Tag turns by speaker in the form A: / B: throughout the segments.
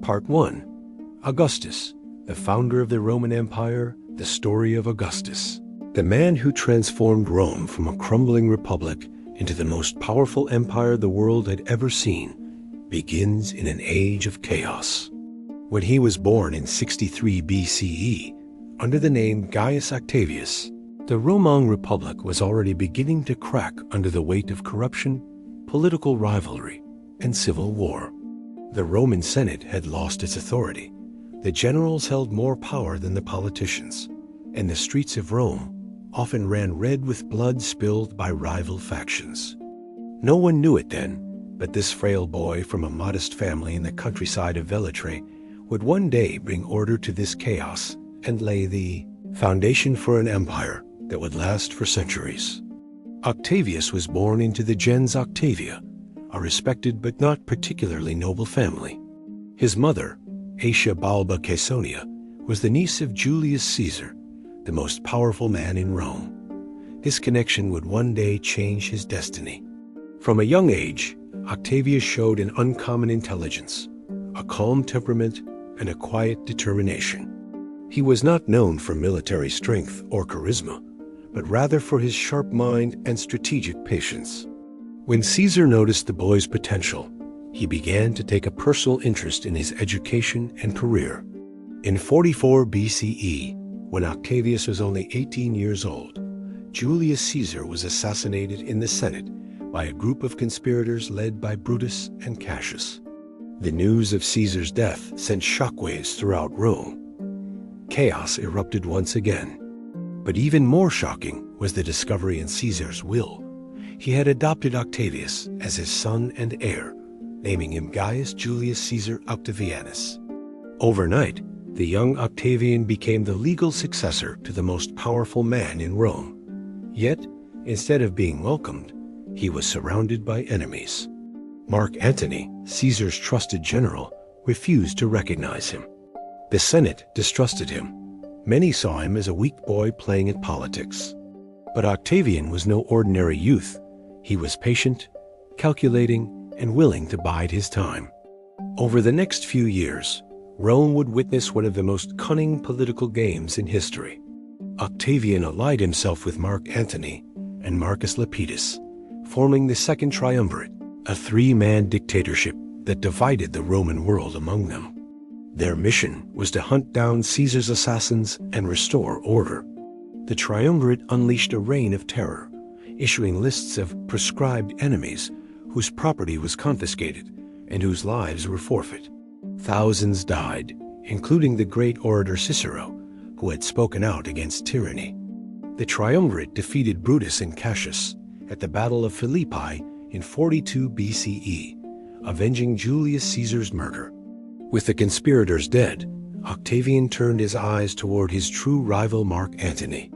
A: Part 1. Augustus, the founder of the Roman Empire, the story of Augustus. The man who transformed Rome from a crumbling republic into the most powerful empire the world had ever seen begins in an age of chaos. When he was born in 63 BCE, under the name Gaius Octavius, the Roman Republic was already beginning to crack under the weight of corruption, political rivalry, and civil war. The Roman Senate had lost its authority. The generals held more power than the politicians, and the streets of Rome often ran red with blood spilled by rival factions. No one knew it then, but this frail boy from a modest family in the countryside of Velitri would one day bring order to this chaos and lay the foundation for an empire that would last for centuries. Octavius was born into the gens Octavia, a respected but not particularly noble family. His mother, Asia Balba Caesonia, was the niece of Julius Caesar, the most powerful man in Rome. This connection would one day change his destiny. From a young age, Octavius showed an uncommon intelligence, a calm temperament, and a quiet determination. He was not known for military strength or charisma, but rather for his sharp mind and strategic patience. When Caesar noticed the boy's potential, he began to take a personal interest in his education and career. In 44 BCE, when Octavius was only 18 years old, Julius Caesar was assassinated in the Senate by a group of conspirators led by Brutus and Cassius. The news of Caesar's death sent shockwaves throughout Rome. Chaos erupted once again. But even more shocking was the discovery in Caesar's will. He had adopted Octavius as his son and heir, naming him Gaius Julius Caesar Octavianus. Overnight, the young Octavian became the legal successor to the most powerful man in Rome. Yet, instead of being welcomed, he was surrounded by enemies. Mark Antony, Caesar's trusted general, refused to recognize him. The Senate distrusted him. Many saw him as a weak boy playing at politics. But Octavian was no ordinary youth. He was patient, calculating, and willing to bide his time. Over the next few years, Rome would witness one of the most cunning political games in history. Octavian allied himself with Mark Antony and Marcus Lepidus, forming the Second Triumvirate, a three-man dictatorship that divided the Roman world among them. Their mission was to hunt down Caesar's assassins and restore order. The Triumvirate unleashed a reign of terror, issuing lists of proscribed enemies whose property was confiscated and whose lives were forfeit. Thousands died, including the great orator Cicero, who had spoken out against tyranny. The Triumvirate defeated Brutus and Cassius at the Battle of Philippi in 42 BCE, avenging Julius Caesar's murder. With the conspirators dead, Octavian turned his eyes toward his true rival Mark Antony.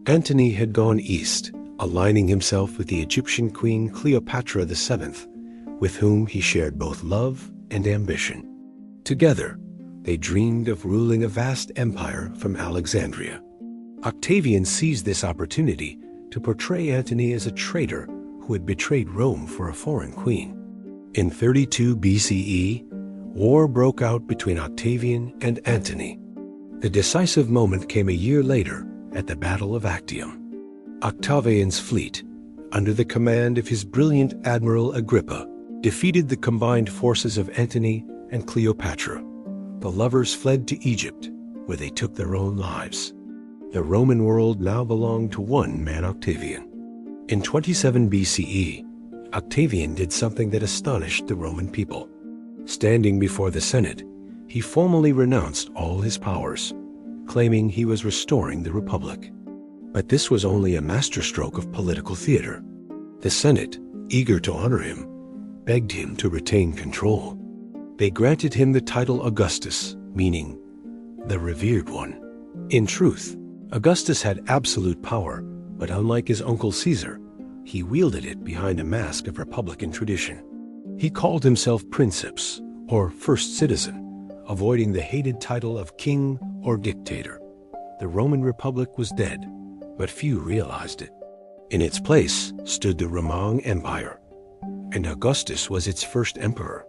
A: Antony had gone east, aligning himself with the Egyptian queen Cleopatra VII, with whom he shared both love and ambition. Together, they dreamed of ruling a vast empire from Alexandria. Octavian seized this opportunity to portray Antony as a traitor who had betrayed Rome for a foreign queen. In 32 BCE, war broke out between Octavian and Antony. The decisive moment came a year later at the Battle of Actium. Octavian's fleet, under the command of his brilliant admiral Agrippa, defeated the combined forces of Antony and Cleopatra. The lovers fled to Egypt, where they took their own lives. The Roman world now belonged to one man, Octavian. In 27 BCE, Octavian did something that astonished the Roman people. Standing before the Senate, he formally renounced all his powers, claiming he was restoring the Republic. But this was only a masterstroke of political theater. The Senate, eager to honor him, begged him to retain control. They granted him the title Augustus, meaning the revered one. In truth, Augustus had absolute power, but unlike his uncle Caesar, he wielded it behind a mask of republican tradition. He called himself Princeps, or First Citizen, avoiding the hated title of king or dictator. The Roman Republic was dead, but few realized it. In its place stood the Roman Empire, and Augustus was its first emperor.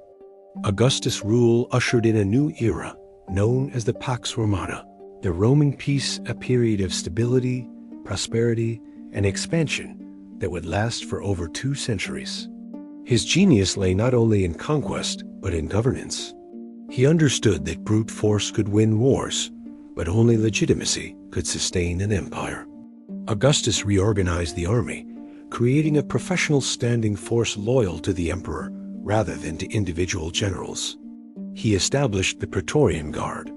A: Augustus' rule ushered in a new era, known as the Pax Romana, the Roman peace, a period of stability, prosperity, and expansion that would last for over 2 centuries. His genius lay not only in conquest, but in governance. He understood that brute force could win wars, but only legitimacy could sustain an empire. Augustus reorganized the army, creating a professional standing force loyal to the emperor rather than to individual generals. He established the Praetorian Guard,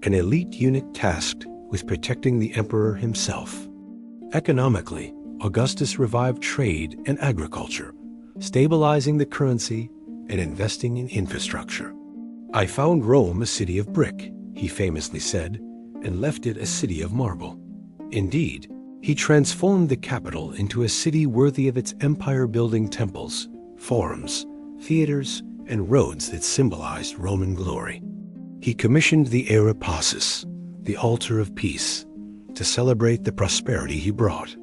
A: an elite unit tasked with protecting the emperor himself. Economically, Augustus revived trade and agriculture, stabilizing the currency and investing in infrastructure. "I found Rome a city of brick," he famously said, and left it a city of marble. Indeed, he transformed the capital into a city worthy of its empire-building temples, forums, theaters, and roads that symbolized Roman glory. He commissioned the Era Paucis, the altar of peace, to celebrate the prosperity he brought.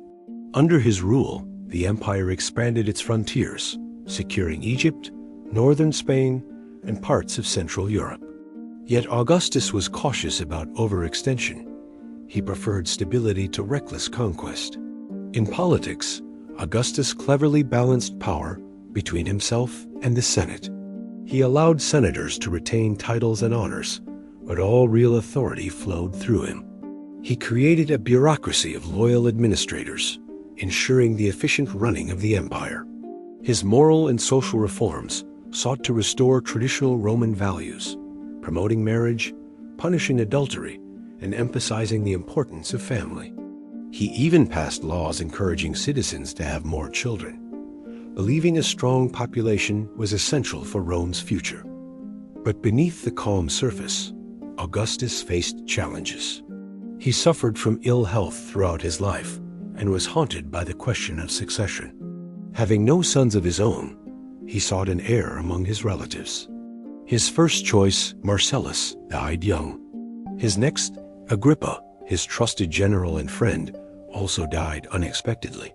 A: Under his rule, the empire expanded its frontiers, securing Egypt, northern Spain, and parts of Central Europe. Yet Augustus was cautious about overextension. He preferred stability to reckless conquest. In politics, Augustus cleverly balanced power between himself and the Senate. He allowed senators to retain titles and honors, but all real authority flowed through him. He created a bureaucracy of loyal administrators, ensuring the efficient running of the empire. His moral and social reforms sought to restore traditional Roman values, promoting marriage, punishing adultery, and emphasizing the importance of family. He even passed laws encouraging citizens to have more children, believing a strong population was essential for Rome's future. But beneath the calm surface, Augustus faced challenges. He suffered from ill health throughout his life and was haunted by the question of succession. Having no sons of his own, he sought an heir among his relatives. His first choice, Marcellus, died young. His next, Agrippa, his trusted general and friend, also died unexpectedly.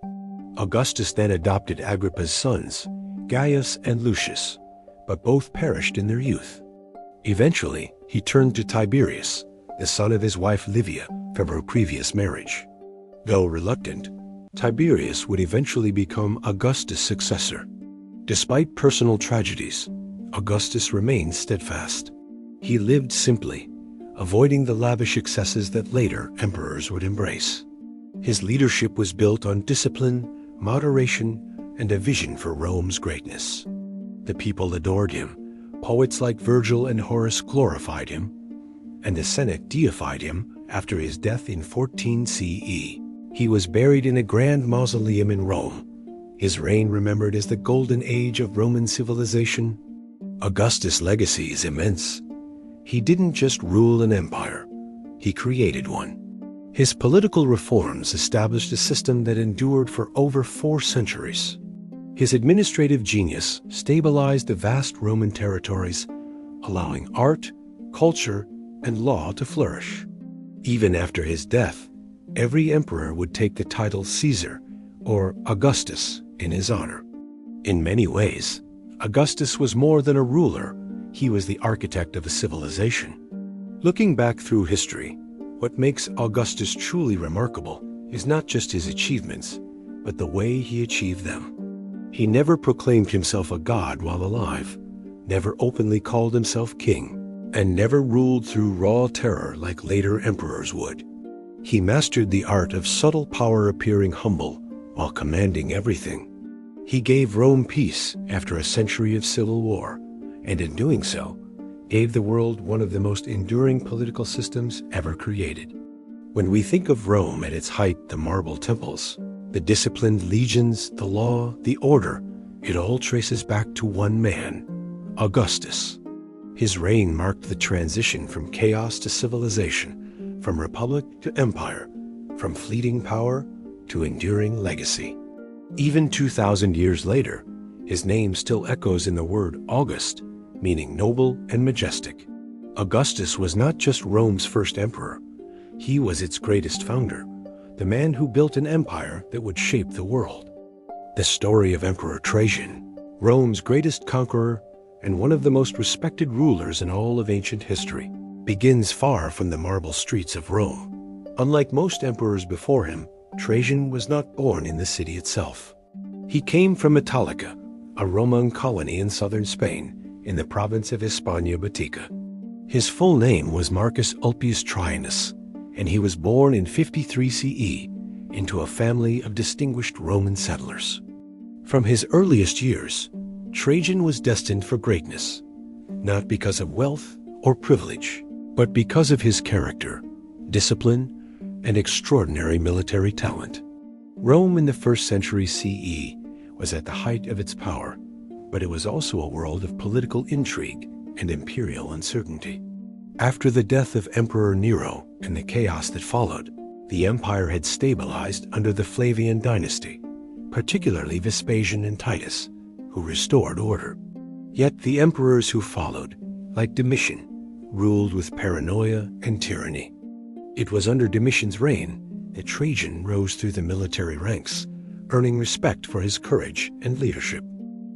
A: Augustus then adopted Agrippa's sons, Gaius and Lucius, but both perished in their youth. Eventually, he turned to Tiberius, the son of his wife Livia, from her previous marriage. Though reluctant, Tiberius would eventually become Augustus' successor. Despite personal tragedies, Augustus remained steadfast. He lived simply, avoiding the lavish excesses that later emperors would embrace. His leadership was built on discipline, moderation, and a vision for Rome's greatness. The people adored him. Poets like Virgil and Horace glorified him, and the Senate deified him after his death in 14 CE. He was buried in a grand mausoleum in Rome, his reign remembered as the golden age of Roman civilization. Augustus' legacy is immense. He didn't just rule an empire, he created one. His political reforms established a system that endured for over 4 centuries. His administrative genius stabilized the vast Roman territories, allowing art, culture, and law to flourish. Even after his death, every emperor would take the title Caesar or Augustus in his honor. In many ways, Augustus was more than a ruler, he was the architect of a civilization. Looking back through history, what makes Augustus truly remarkable is not just his achievements, but the way he achieved them. He never proclaimed himself a god while alive, never openly called himself king, and never ruled through raw terror like later emperors would. He mastered the art of subtle power appearing humble while commanding everything. He gave Rome peace after a century of civil war, and in doing so, gave the world one of the most enduring political systems ever created. When we think of Rome at its height, the marble temples, the disciplined legions, the law, the order, it all traces back to one man, Augustus. His reign marked the transition from chaos to civilization, from republic to empire, from fleeting power to enduring legacy. Even 2,000 years later, his name still echoes in the word August, meaning noble and majestic. Augustus was not just Rome's first emperor. He was its greatest founder, the man who built an empire that would shape the world. The story of Emperor Trajan, Rome's greatest conqueror and one of the most respected rulers in all of ancient history, begins far from the marble streets of Rome. Unlike most emperors before him, Trajan was not born in the city itself. He came from Italica, a Roman colony in southern Spain, in the province of Hispania Baetica. His full name was Marcus Ulpius Traianus, and he was born in 53 CE into a family of distinguished Roman settlers. From his earliest years, Trajan was destined for greatness, not because of wealth or privilege, but because of his character, discipline, and extraordinary military talent. Rome in the 1st century CE was at the height of its power, but it was also a world of political intrigue and imperial uncertainty. After the death of Emperor Nero and the chaos that followed, the empire had stabilized under the Flavian dynasty, particularly Vespasian and Titus, who restored order. Yet the emperors who followed, like Domitian, ruled with paranoia and tyranny. It was under Domitian's reign that Trajan rose through the military ranks, earning respect for his courage and leadership.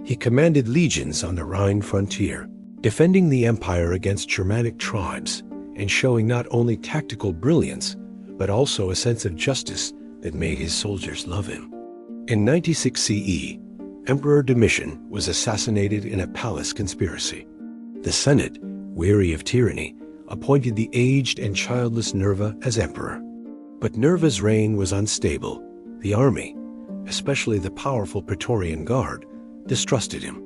A: He commanded legions on the Rhine frontier, defending the empire against Germanic tribes and showing not only tactical brilliance, but also a sense of justice that made his soldiers love him. In 96 CE, Emperor Domitian was assassinated in a palace conspiracy. The Senate, weary of tyranny, appointed the aged and childless Nerva as emperor. But Nerva's reign was unstable. The army, especially the powerful Praetorian Guard, distrusted him.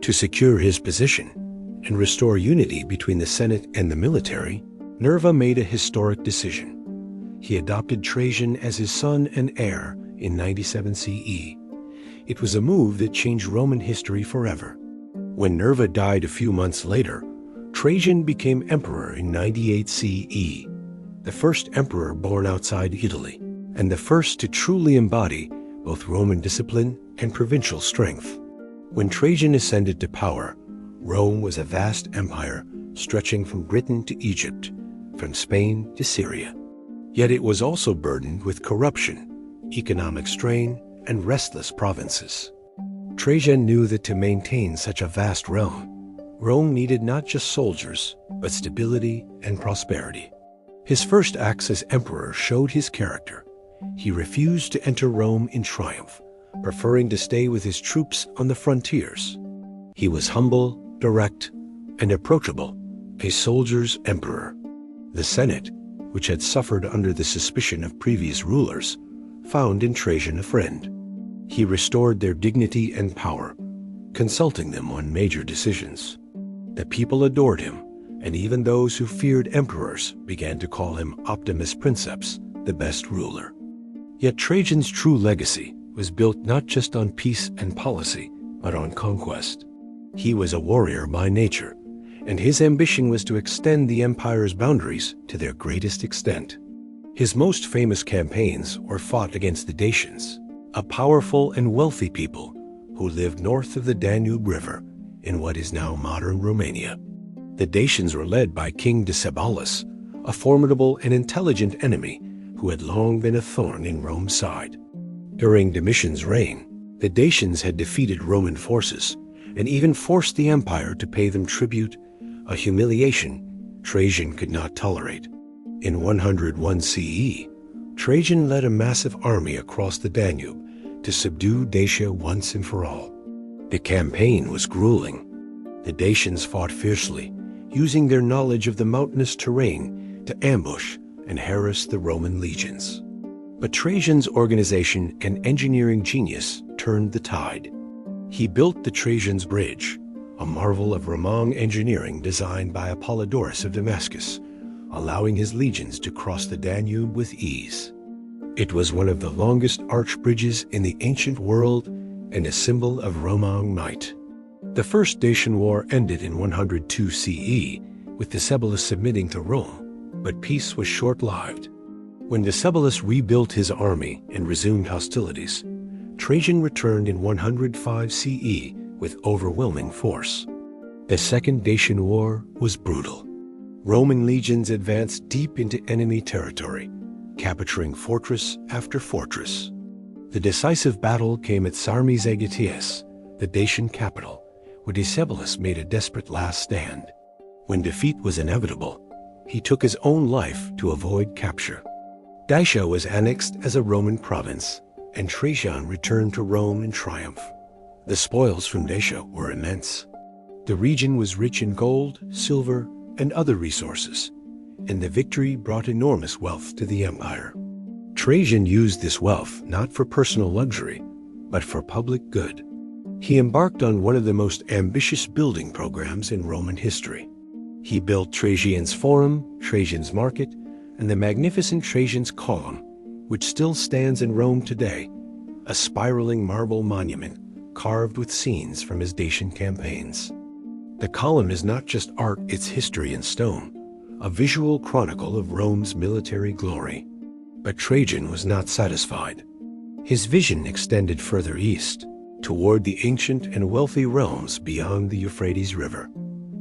A: To secure his position and restore unity between the Senate and the military, Nerva made a historic decision. He adopted Trajan as his son and heir in 97 CE. It was a move that changed Roman history forever. When Nerva died a few months later, Trajan became emperor in 98 CE, the first emperor born outside Italy, and the first to truly embody both Roman discipline and provincial strength. When Trajan ascended to power, Rome was a vast empire stretching from Britain to Egypt, from Spain to Syria. Yet it was also burdened with corruption, economic strain, and restless provinces. Trajan knew that to maintain such a vast realm, Rome needed not just soldiers, but stability and prosperity. His first acts as emperor showed his character. He refused to enter Rome in triumph, preferring to stay with his troops on the frontiers. He was humble, direct, and approachable, a soldier's emperor. The Senate, which had suffered under the suspicion of previous rulers, found in Trajan a friend. He restored their dignity and power, consulting them on major decisions. The people adored him, and even those who feared emperors began to call him Optimus Princeps, the best ruler. Yet Trajan's true legacy was built not just on peace and policy, but on conquest. He was a warrior by nature, and his ambition was to extend the empire's boundaries to their greatest extent. His most famous campaigns were fought against the Dacians, a powerful and wealthy people who lived north of the Danube River in what is now modern Romania. The Dacians were led by King Decebalus, a formidable and intelligent enemy who had long been a thorn in Rome's side. During Domitian's reign, the Dacians had defeated Roman forces and even forced the empire to pay them tribute, a humiliation Trajan could not tolerate. In 101 CE, Trajan led a massive army across the Danube to subdue Dacia once and for all. The campaign was grueling. The Dacians fought fiercely, using their knowledge of the mountainous terrain to ambush and harass the Roman legions. But Trajan's organization and engineering genius turned the tide. He built the Trajan's Bridge, a marvel of Roman engineering designed by Apollodorus of Damascus, allowing his legions to cross the Danube with ease. It was one of the longest arch bridges in the ancient world and a symbol of Roman might. The First Dacian War ended in 102 CE, with Decebalus submitting to Rome, but peace was short-lived. When Decebalus rebuilt his army and resumed hostilities, Trajan returned in 105 CE with overwhelming force. The Second Dacian War was brutal. Roman legions advanced deep into enemy territory, capturing fortress after fortress. The decisive battle came at Sarmizegetes, the Dacian capital, where Decebalus made a desperate last stand. When defeat was inevitable, he took his own life to avoid capture. Dacia was annexed as a Roman province, and Trajan returned to Rome in triumph. The spoils from Dacia were immense. The region was rich in gold, silver, and other resources, and the victory brought enormous wealth to the empire. Trajan used this wealth not for personal luxury, but for public good. He embarked on one of the most ambitious building programs in Roman history. He built Trajan's Forum, Trajan's Market, and the magnificent Trajan's Column, which still stands in Rome today, a spiraling marble monument carved with scenes from his Dacian campaigns. The column is not just art, it's history in stone, a visual chronicle of Rome's military glory. But Trajan was not satisfied. His vision extended further east, toward the ancient and wealthy realms beyond the Euphrates River.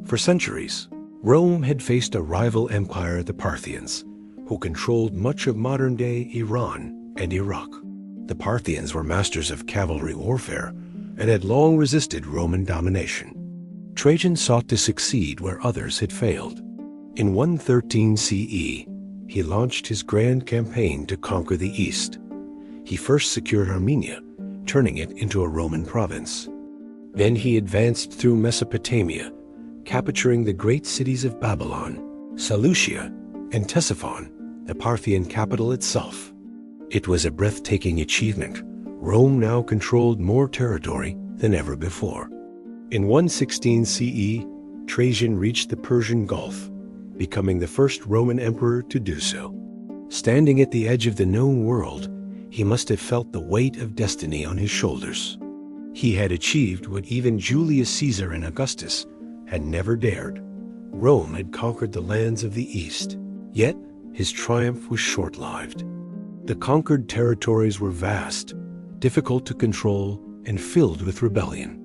A: For centuries, Rome had faced a rival empire, the Parthians, who controlled much of modern-day Iran and Iraq. The Parthians were masters of cavalry warfare and had long resisted Roman domination. Trajan sought to succeed where others had failed. In 113 CE, he launched his grand campaign to conquer the East. He first secured Armenia, turning it into a Roman province. Then he advanced through Mesopotamia, capturing the great cities of Babylon, Seleucia, and Ctesiphon, the Parthian capital itself. It was a breathtaking achievement. Rome now controlled more territory than ever before. In 116 CE, Trajan reached the Persian Gulf, becoming the first Roman emperor to do so. Standing at the edge of the known world, he must have felt the weight of destiny on his shoulders. He had achieved what even Julius Caesar and Augustus had never dared. Rome had conquered the lands of the East, yet his triumph was short-lived. The conquered territories were vast, difficult to control, and filled with rebellion.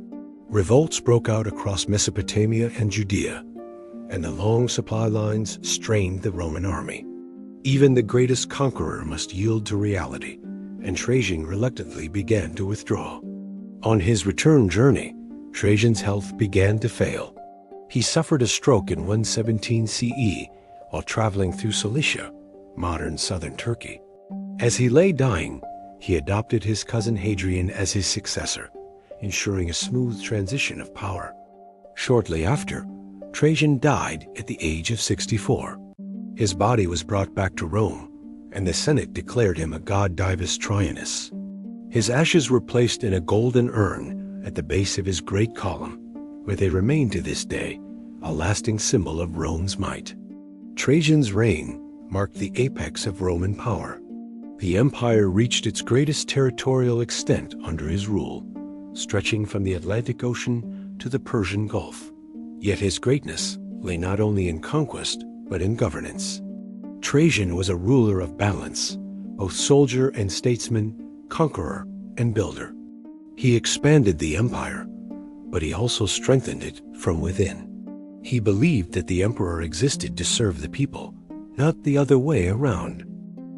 A: Revolts broke out across Mesopotamia and Judea, and the long supply lines strained the Roman army. Even the greatest conqueror must yield to reality, and Trajan reluctantly began to withdraw. On his return journey, Trajan's health began to fail. He suffered a stroke in 117 CE while traveling through Cilicia, modern southern Turkey. As he lay dying, he adopted his cousin Hadrian as his successor, ensuring a smooth transition of power. Shortly after, Trajan died at the age of 64. His body was brought back to Rome, and the Senate declared him a god divus Traianus. His ashes were placed in a golden urn at the base of his great column, where they remain to this day, a lasting symbol of Rome's might. Trajan's reign marked the apex of Roman power. The empire reached its greatest territorial extent under his rule, stretching from the Atlantic Ocean to the Persian Gulf. Yet his greatness lay not only in conquest, but in governance. Trajan was a ruler of balance, both soldier and statesman, conqueror and builder. He expanded the empire, but he also strengthened it from within. He believed that the emperor existed to serve the people, not the other way around.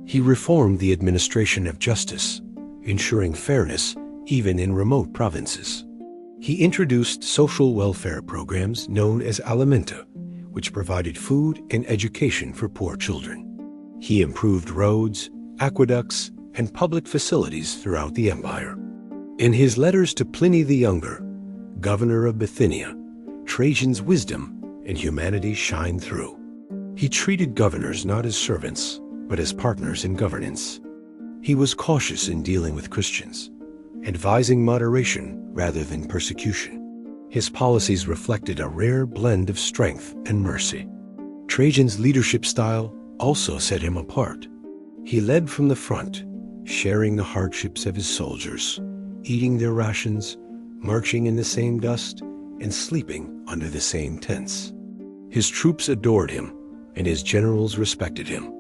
A: He reformed the administration of justice, ensuring fairness even in remote provinces. He introduced social welfare programs known as alimenta, which provided food and education for poor children. He improved roads, aqueducts, and public facilities throughout the empire. In his letters to Pliny the Younger, governor of Bithynia, Trajan's wisdom and humanity shine through. He treated governors not as servants, but as partners in governance. He was cautious in dealing with Christians, advising moderation rather than persecution. His policies reflected a rare blend of strength and mercy. Trajan's leadership style also set him apart. He led from the front, sharing the hardships of his soldiers, eating their rations, marching in the same dust, and sleeping under the same tents. His troops adored him, and his generals respected him.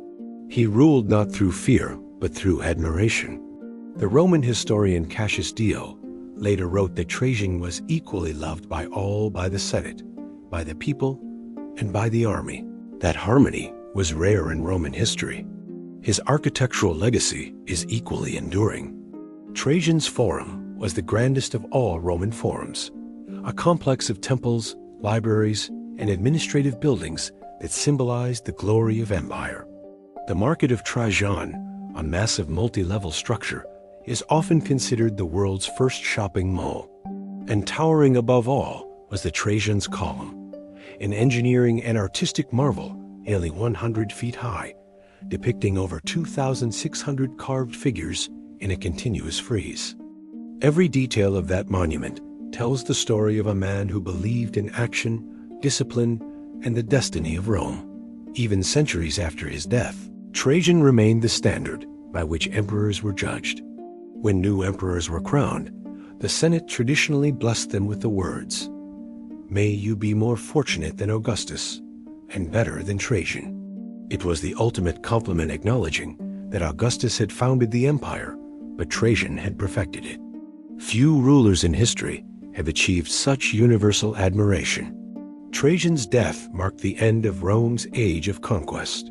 A: He ruled not through fear, but through admiration. The Roman historian Cassius Dio later wrote that Trajan was equally loved by all, by the Senate, by the people, and by the army. That harmony was rare in Roman history. His architectural legacy is equally enduring. Trajan's Forum was the grandest of all Roman forums, a complex of temples, libraries, and administrative buildings that symbolized the glory of empire. The Market of Trajan, a massive multi-level structure, is often considered the world's first shopping mall. And towering above all was the Trajan's Column, an engineering and artistic marvel nearly 100 feet high, depicting over 2,600 carved figures in a continuous frieze. Every detail of that monument tells the story of a man who believed in action, discipline, and the destiny of Rome. Even centuries after his death, Trajan remained the standard by which emperors were judged. When new emperors were crowned, the Senate traditionally blessed them with the words, "May you be more fortunate than Augustus, and better than Trajan." It was the ultimate compliment acknowledging that Augustus had founded the empire, but Trajan had perfected it. Few rulers in history have achieved such universal admiration. Trajan's death marked the end of Rome's age of conquest.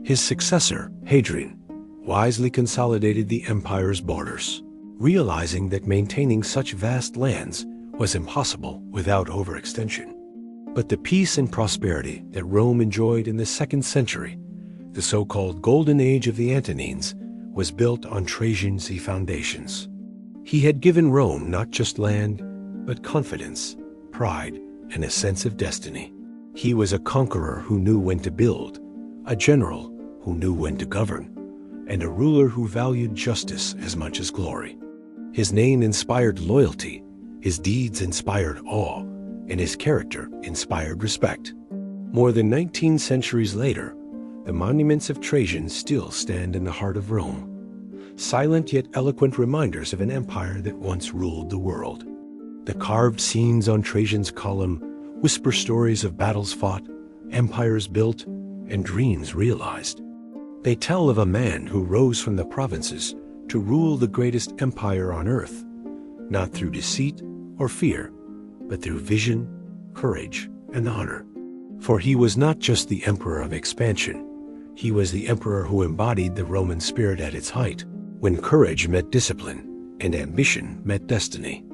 A: His successor, Hadrian, wisely consolidated the empire's borders, realizing that maintaining such vast lands was impossible without overextension. But the peace and prosperity that Rome enjoyed in the 2nd century, the so-called Golden Age of the Antonines, was built on Trajan's foundations. He had given Rome not just land, but confidence, pride, and a sense of destiny. He was a conqueror who knew when to build, a general who knew when to govern, and a ruler who valued justice as much as glory. His name inspired loyalty, his deeds inspired awe, and his character inspired respect. More than 19 centuries later, the monuments of Trajan still stand in the heart of Rome, silent yet eloquent reminders of an empire that once ruled the world. The carved scenes on Trajan's Column whisper stories of battles fought, empires built, and dreams realized. They tell of a man who rose from the provinces to rule the greatest empire on earth, not through deceit or fear, but through vision, courage, and honor. For he was not just the emperor of expansion, he was the emperor who embodied the Roman spirit at its height, when courage met discipline and ambition met destiny.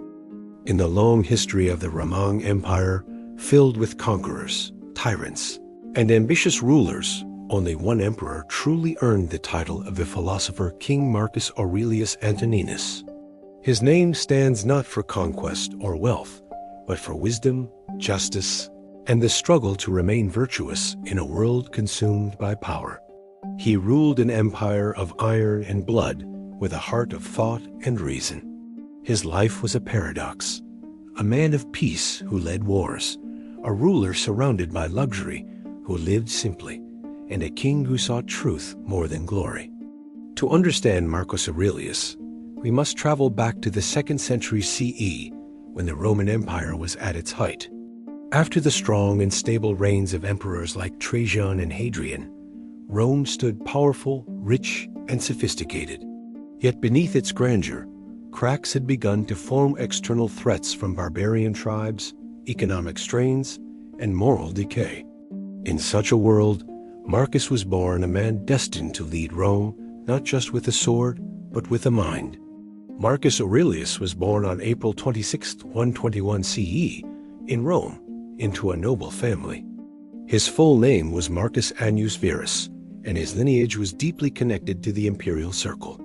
A: In the long history of the Roman Empire, filled with conquerors, tyrants, and ambitious rulers, only one emperor truly earned the title of the philosopher King Marcus Aurelius Antoninus. His name stands not for conquest or wealth, but for wisdom, justice, and the struggle to remain virtuous in a world consumed by power. He ruled an empire of iron and blood with a heart of thought and reason. His life was a paradox, a man of peace who led wars, a ruler surrounded by luxury who lived simply, and a king who sought truth more than glory. To understand Marcus Aurelius, we must travel back to the 2nd century CE, when the Roman Empire was at its height. After the strong and stable reigns of emperors like Trajan and Hadrian, Rome stood powerful, rich, and sophisticated. Yet beneath its grandeur, cracks had begun to form external threats from barbarian tribes, economic strains, and moral decay. In such a world, Marcus was born a man destined to lead Rome, not just with a sword, but with a mind. Marcus Aurelius was born on April 26, 121 CE, in Rome, into a noble family. His full name was Marcus Annius Verus, and his lineage was deeply connected to the imperial circle.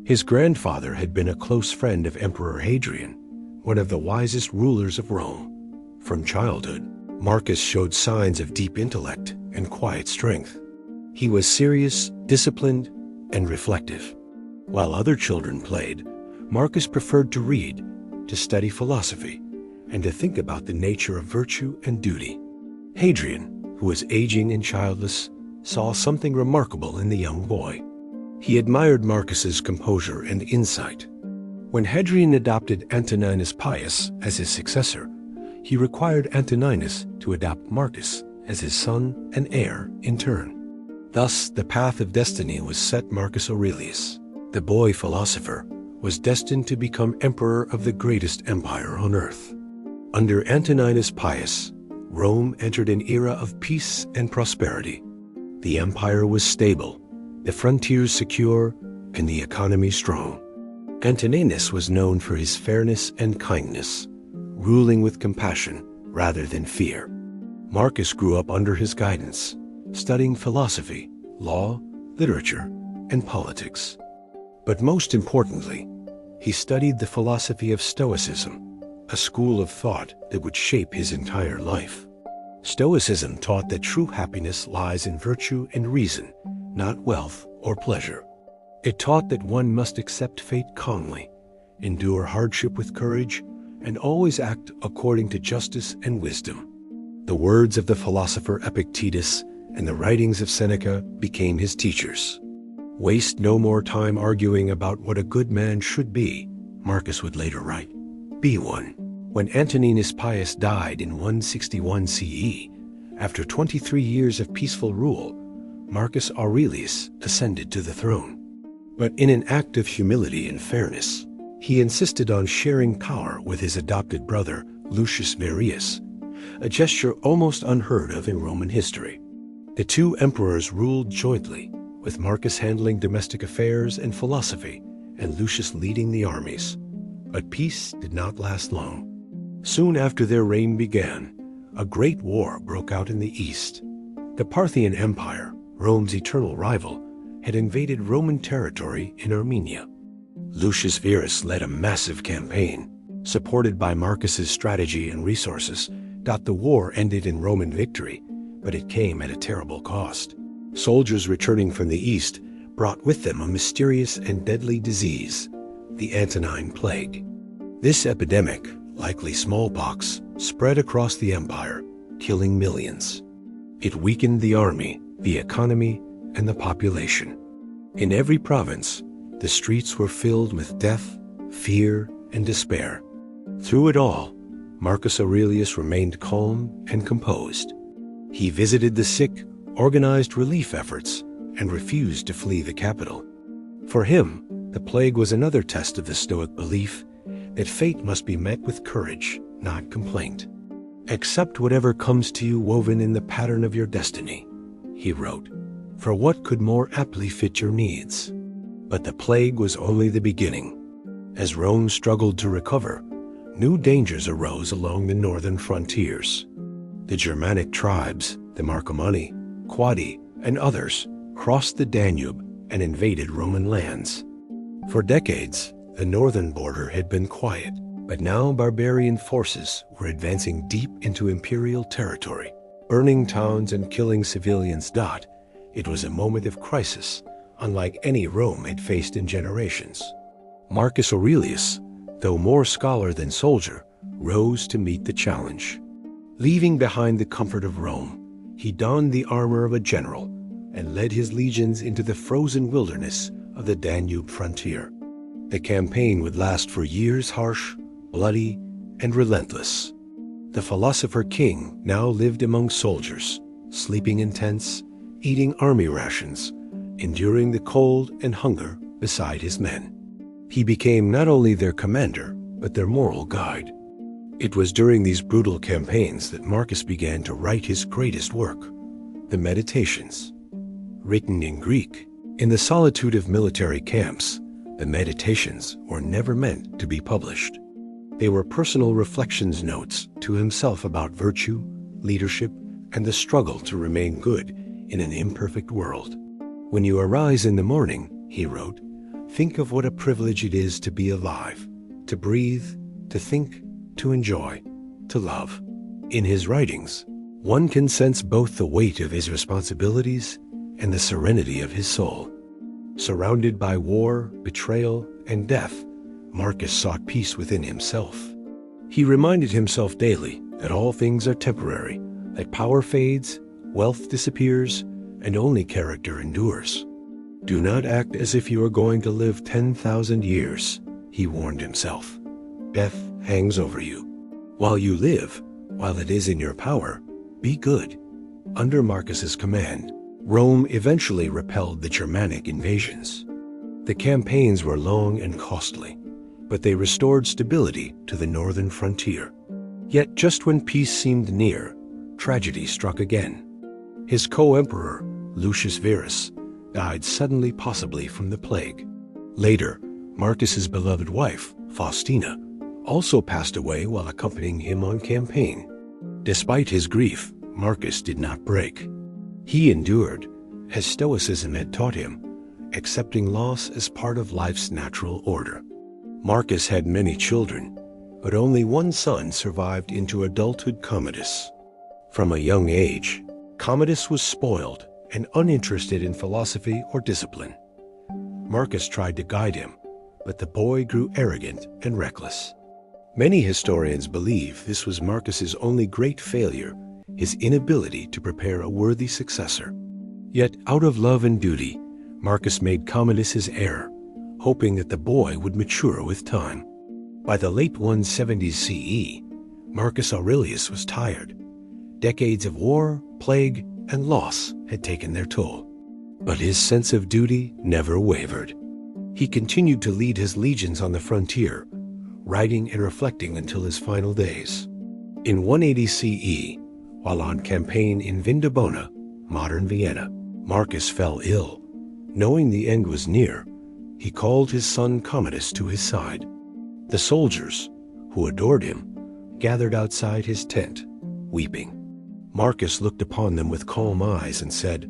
A: His grandfather had been a close friend of Emperor Hadrian, one of the wisest rulers of Rome. From childhood, Marcus showed signs of deep intellect and quiet strength. He was serious, disciplined, and reflective. While other children played, Marcus preferred to read, to study philosophy, and to think about the nature of virtue and duty. Hadrian, who was aging and childless, saw something remarkable in the young boy. He admired Marcus's composure and insight. When Hadrian adopted Antoninus Pius as his successor, he required Antoninus to adopt Marcus as his son and heir in turn. Thus, the path of destiny was set. Marcus Aurelius, the boy philosopher, was destined to become emperor of the greatest empire on earth. Under Antoninus Pius, Rome entered an era of peace and prosperity. The empire was stable, the frontiers secure, and the economy strong. Antoninus was known for his fairness and kindness, ruling with compassion rather than fear. Marcus grew up under his guidance, studying philosophy, law, literature, and politics. But most importantly, he studied the philosophy of Stoicism, a school of thought that would shape his entire life. Stoicism taught that true happiness lies in virtue and reason, not wealth or pleasure. It taught that one must accept fate calmly, endure hardship with courage, and always act according to justice and wisdom. The words of the philosopher Epictetus and the writings of Seneca became his teachers. "Waste no more time arguing about what a good man should be," Marcus would later write. "Be one." When Antoninus Pius died in 161 CE, after 23 years of peaceful rule, Marcus Aurelius ascended to the throne. But in an act of humility and fairness, he insisted on sharing power with his adopted brother, Lucius Verus, a gesture almost unheard of in Roman history. The two emperors ruled jointly, with Marcus handling domestic affairs and philosophy, and Lucius leading the armies. But peace did not last long. Soon after their reign began, a great war broke out in the east. The Parthian Empire, Rome's eternal rival, had invaded Roman territory in Armenia. Lucius Verus led a massive campaign. Supported by Marcus's strategy and resources, the war ended in Roman victory, but it came at a terrible cost. Soldiers returning from the east brought with them a mysterious and deadly disease, the Antonine Plague. This epidemic, likely smallpox, spread across the empire, killing millions. It weakened the army, the economy, and the population. In every province, the streets were filled with death, fear, and despair. Through it all, Marcus Aurelius remained calm and composed. He visited the sick, organized relief efforts, and refused to flee the capital. For him, the plague was another test of the Stoic belief that fate must be met with courage, not complaint. "Accept whatever comes to you woven in the pattern of your destiny," he wrote, "for what could more aptly fit your needs?" But the plague was only the beginning. As Rome struggled to recover, new dangers arose along the northern frontiers. The Germanic tribes, the Marcomanni, Quadi, and others, crossed the Danube and invaded Roman lands. For decades, the northern border had been quiet, but now barbarian forces were advancing deep into imperial territory, burning towns and killing civilians. It was a moment of crisis, unlike any Rome had faced in generations. Marcus Aurelius, though more scholar than soldier, rose to meet the challenge. Leaving behind the comfort of Rome, he donned the armor of a general and led his legions into the frozen wilderness of the Danube frontier. The campaign would last for years, harsh, bloody, and relentless. The philosopher king now lived among soldiers, sleeping in tents, eating army rations, enduring the cold and hunger beside his men. He became not only their commander, but their moral guide. It was during these brutal campaigns that Marcus began to write his greatest work, the Meditations. Written in Greek, in the solitude of military camps, the Meditations were never meant to be published. They were personal reflections notes to himself about virtue, leadership, and the struggle to remain good in an imperfect world. "When you arise in the morning," he wrote, "think of what a privilege it is to be alive, to breathe, to think, to enjoy, to love." In his writings, one can sense both the weight of his responsibilities and the serenity of his soul. Surrounded by war, betrayal, and death, Marcus sought peace within himself. He reminded himself daily that all things are temporary, that power fades, wealth disappears, and only character endures. "Do not act as if you are going to live 10,000 years, he warned himself. "Death hangs over you. While you live, while it is in your power, be good." Under Marcus's command, Rome eventually repelled the Germanic invasions. The campaigns were long and costly, but they restored stability to the northern frontier. Yet just when peace seemed near, tragedy struck again. His co-emperor, Lucius Verus, died suddenly, possibly from the plague. Later, Marcus's beloved wife, Faustina, also passed away while accompanying him on campaign. Despite his grief, Marcus did not break. He endured, as Stoicism had taught him, accepting loss as part of life's natural order. Marcus had many children, but only one son survived into adulthood, Commodus. From a young age, Commodus was spoiled and uninterested in philosophy or discipline. Marcus tried to guide him, but the boy grew arrogant and reckless. Many historians believe this was Marcus's only great failure, his inability to prepare a worthy successor. Yet, out of love and duty, Marcus made Commodus his heir, hoping that the boy would mature with time. By the late 170s CE, Marcus Aurelius was tired. Decades of war, plague, and loss had taken their toll. But his sense of duty never wavered. He continued to lead his legions on the frontier, writing and reflecting until his final days. In 180 CE, while on campaign in Vindobona, modern Vienna, Marcus fell ill. Knowing the end was near, he called his son Commodus to his side. The soldiers, who adored him, gathered outside his tent, weeping. Marcus looked upon them with calm eyes and said,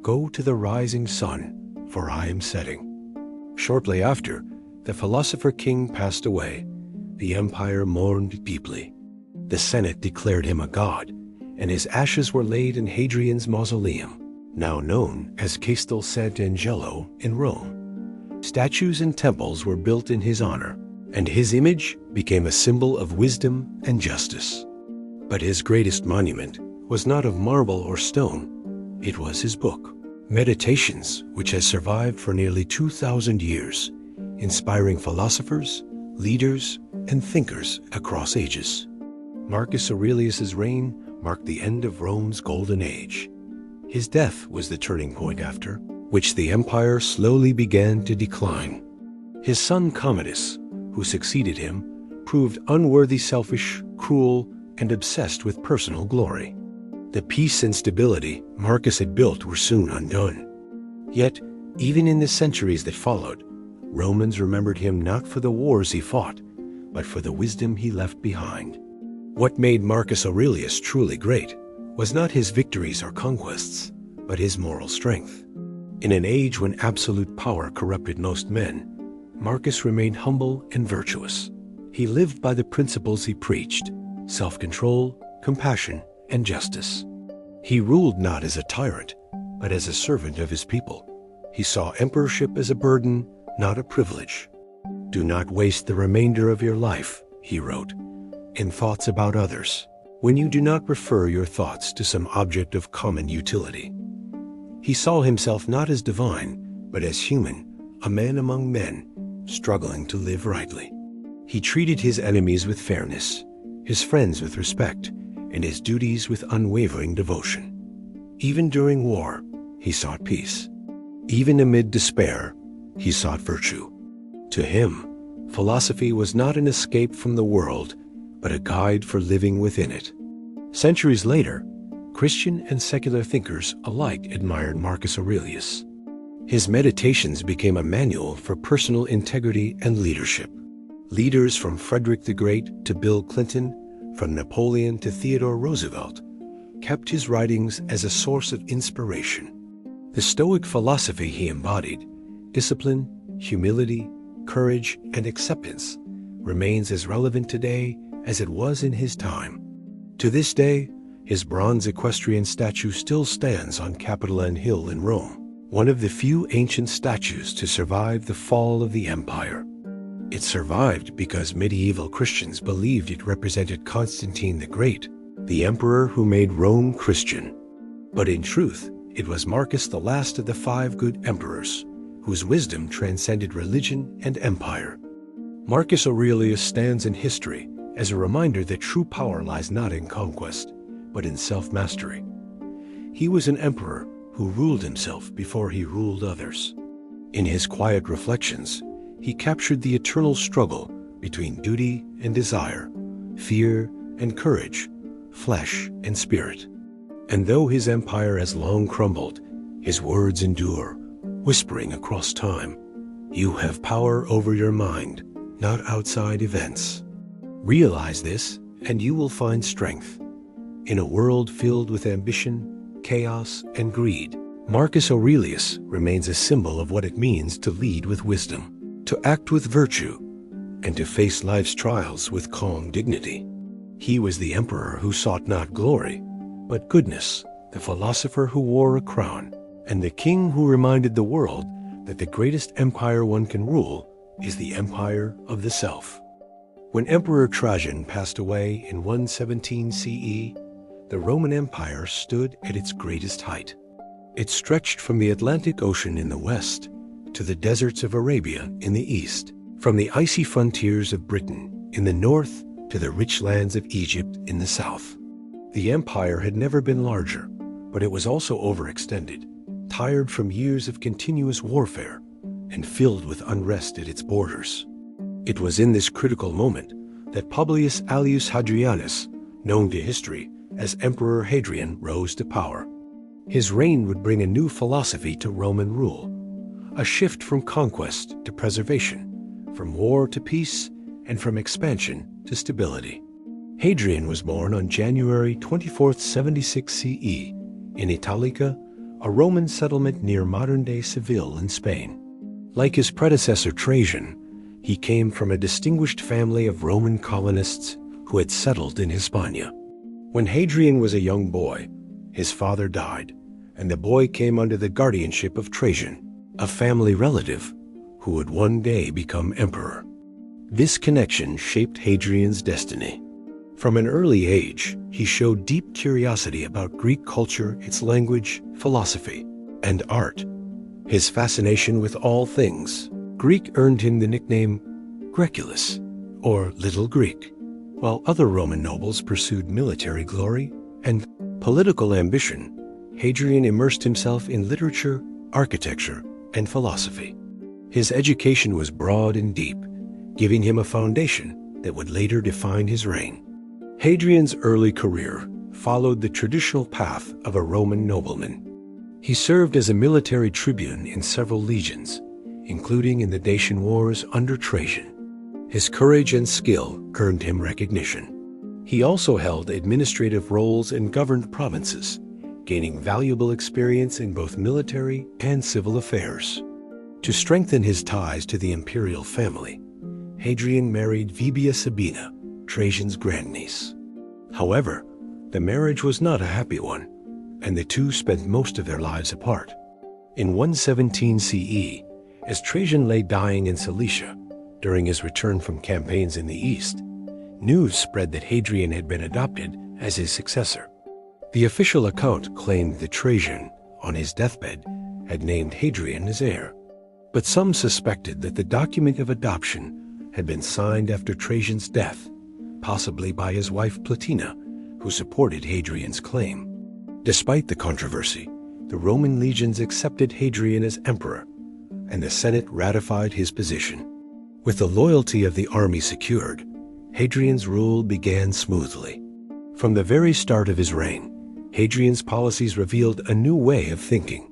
A: "Go to the rising sun, for I am setting." Shortly after, the philosopher king passed away. The empire mourned deeply. The Senate declared him a god, and his ashes were laid in Hadrian's mausoleum, now known as Castel Sant'Angelo in Rome. Statues and temples were built in his honor, and his image became a symbol of wisdom and justice. But his greatest monument was not of marble or stone. It was his book, Meditations, which has survived for nearly 2,000 years, inspiring philosophers, leaders, and thinkers across ages. Marcus Aurelius's reign marked the end of Rome's golden age. His death was the turning point after which the empire slowly began to decline. His son Commodus, who succeeded him, proved unworthy, selfish, cruel, and obsessed with personal glory. The peace and stability Marcus had built were soon undone. Yet, even in the centuries that followed, Romans remembered him not for the wars he fought, but for the wisdom he left behind. What made Marcus Aurelius truly great was not his victories or conquests, but his moral strength. In an age when absolute power corrupted most men, Marcus remained humble and virtuous. He lived by the principles he preached: self-control, compassion, and justice. He ruled not as a tyrant, but as a servant of his people. He saw emperorship as a burden, not a privilege. "Do not waste the remainder of your life," he wrote, "in thoughts about others, when you do not refer your thoughts to some object of common utility." He saw himself not as divine, but as human, a man among men, struggling to live rightly. He treated his enemies with fairness, his friends with respect, and his duties with unwavering devotion. Even during war, he sought peace. Even amid despair, he sought virtue. To him, philosophy was not an escape from the world, but a guide for living within it. Centuries later, Christian and secular thinkers alike admired Marcus Aurelius. His Meditations became a manual for personal integrity and leadership. Leaders from Frederick the Great to Bill Clinton, from Napoleon to Theodore Roosevelt, kept his writings as a source of inspiration. The Stoic philosophy he embodied, discipline, humility, courage, and acceptance, remains as relevant today as it was in his time. To this day, his bronze equestrian statue still stands on Capitoline Hill in Rome, one of the few ancient statues to survive the fall of the empire. It survived because medieval Christians believed it represented Constantine the Great, the emperor who made Rome Christian. But in truth, it was Marcus, the last of the 5 good emperors, whose wisdom transcended religion and empire. Marcus Aurelius stands in history as a reminder that true power lies not in conquest, but in self-mastery. He was an emperor who ruled himself before he ruled others. In his quiet reflections, he captured the eternal struggle between duty and desire, fear and courage, flesh and spirit. And though his empire has long crumbled, his words endure, whispering across time, "You have power over your mind, not outside events." Realize this, and you will find strength. In a world filled with ambition, chaos, and greed, Marcus Aurelius remains a symbol of what it means to lead with wisdom, to act with virtue, and to face life's trials with calm dignity. He was the emperor who sought not glory, but goodness, the philosopher who wore a crown, and the king who reminded the world that the greatest empire one can rule is the empire of the self. When Emperor Trajan passed away in 117 CE, the Roman Empire stood at its greatest height. It stretched from the Atlantic Ocean in the west to the deserts of Arabia in the east, from the icy frontiers of Britain in the north to the rich lands of Egypt in the south. The empire had never been larger, but it was also overextended, tired from years of continuous warfare, and filled with unrest at its borders. It was in this critical moment that Publius Aelius Hadrianus, known to history as Emperor Hadrian, rose to power. His reign would bring a new philosophy to Roman rule, a shift from conquest to preservation, from war to peace, and from expansion to stability. Hadrian was born on January 24, 76 CE, in Italica, a Roman settlement near modern-day Seville in Spain. Like his predecessor Trajan, he came from a distinguished family of Roman colonists who had settled in Hispania. When Hadrian was a young boy, his father died, and the boy came under the guardianship of Trajan, a family relative who would one day become emperor. This connection shaped Hadrian's destiny. From an early age, he showed deep curiosity about Greek culture, its language, philosophy, and art. His fascination with all things Greek earned him the nickname Graeculus, or Little Greek, while other Roman nobles pursued military glory and political ambition. Hadrian immersed himself in literature, architecture, and philosophy. His education was broad and deep, giving him a foundation that would later define his reign. Hadrian's early career followed the traditional path of a Roman nobleman. He served as a military tribune in several legions, including in the Dacian Wars under Trajan. His courage and skill earned him recognition. He also held administrative roles and governed provinces, gaining valuable experience in both military and civil affairs. To strengthen his ties to the imperial family, Hadrian married Vibia Sabina, Trajan's grandniece. However, the marriage was not a happy one, and the two spent most of their lives apart. In 117 CE, as Trajan lay dying in Cilicia during his return from campaigns in the east, news spread that Hadrian had been adopted as his successor. The official account claimed that Trajan, on his deathbed, had named Hadrian as heir. But some suspected that the document of adoption had been signed after Trajan's death, possibly by his wife Plotina, who supported Hadrian's claim. Despite the controversy, the Roman legions accepted Hadrian as emperor, and the Senate ratified his position. With the loyalty of the army secured, Hadrian's rule began smoothly. From the very start of his reign, Hadrian's policies revealed a new way of thinking.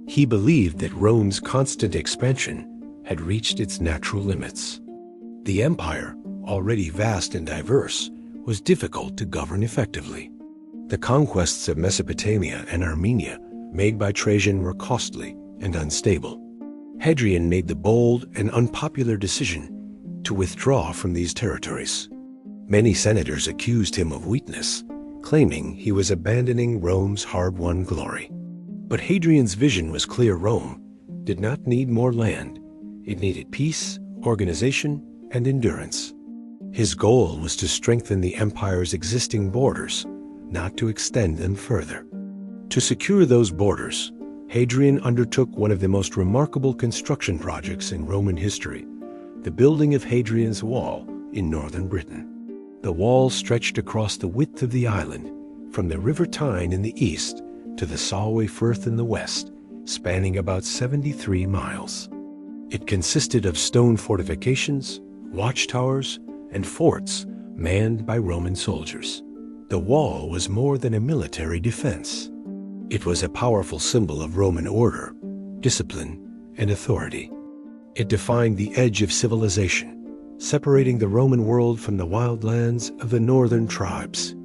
A: He believed that Rome's constant expansion had reached its natural limits. The empire, already vast and diverse, was difficult to govern effectively. The conquests of Mesopotamia and Armenia made by Trajan were costly and unstable. Hadrian made the bold and unpopular decision to withdraw from these territories. Many senators accused him of weakness, claiming he was abandoning Rome's hard-won glory. But Hadrian's vision was clear. Rome did not need more land. It needed peace, organization, and endurance. His goal was to strengthen the empire's existing borders, not to extend them further. To secure those borders, Hadrian undertook one of the most remarkable construction projects in Roman history, the building of Hadrian's Wall in northern Britain. The wall stretched across the width of the island, from the River Tyne in the east to the Solway Firth in the west, spanning about 73 miles. It consisted of stone fortifications, watchtowers, and forts manned by Roman soldiers. The wall was more than a military defense. It was a powerful symbol of Roman order, discipline, and authority. It defined the edge of civilization, separating the Roman world from the wild lands of the northern tribes.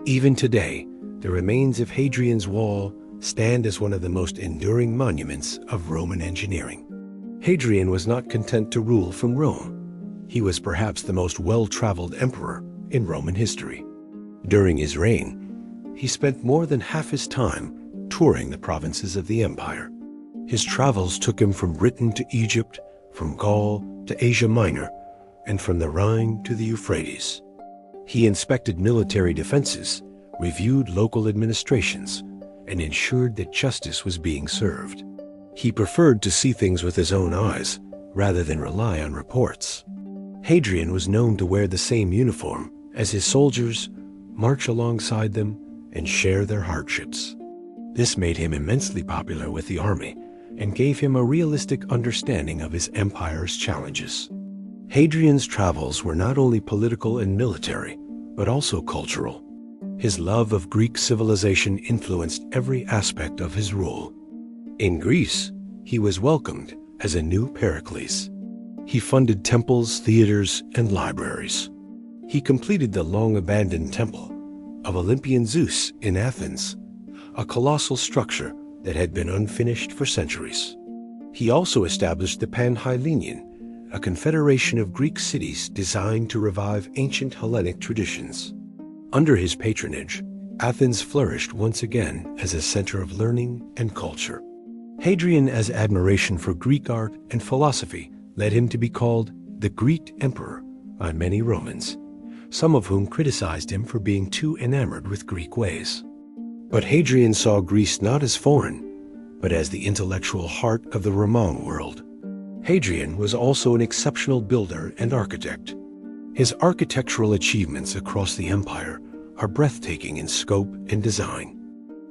A: Even today, the remains of Hadrian's Wall stand as one of the most enduring monuments of Roman engineering. Hadrian was not content to rule from Rome. He was perhaps the most well-traveled emperor in Roman history. During his reign, he spent more than half his time touring the provinces of the empire. His travels took him from Britain to Egypt, from Gaul to Asia Minor, and from the Rhine to the Euphrates. He inspected military defenses, reviewed local administrations, and ensured that justice was being served. He preferred to see things with his own eyes rather than rely on reports. Hadrian was known to wear the same uniform as his soldiers, march alongside them, and share their hardships. This made him immensely popular with the army and gave him a realistic understanding of his empire's challenges. Hadrian's travels were not only political and military, but also cultural. His love of Greek civilization influenced every aspect of his rule. In Greece, he was welcomed as a new Pericles. He funded temples, theaters, and libraries. He completed the long-abandoned temple of Olympian Zeus in Athens, a colossal structure that had been unfinished for centuries. He also established the Panhellenion, a confederation of Greek cities designed to revive ancient Hellenic traditions. Under his patronage, Athens flourished once again as a center of learning and culture. Hadrian's admiration for Greek art and philosophy led him to be called the Greek Emperor by many Romans, some of whom criticized him for being too enamored with Greek ways. But Hadrian saw Greece not as foreign, but as the intellectual heart of the Roman world. Hadrian was also an exceptional builder and architect. His architectural achievements across the empire are breathtaking in scope and design.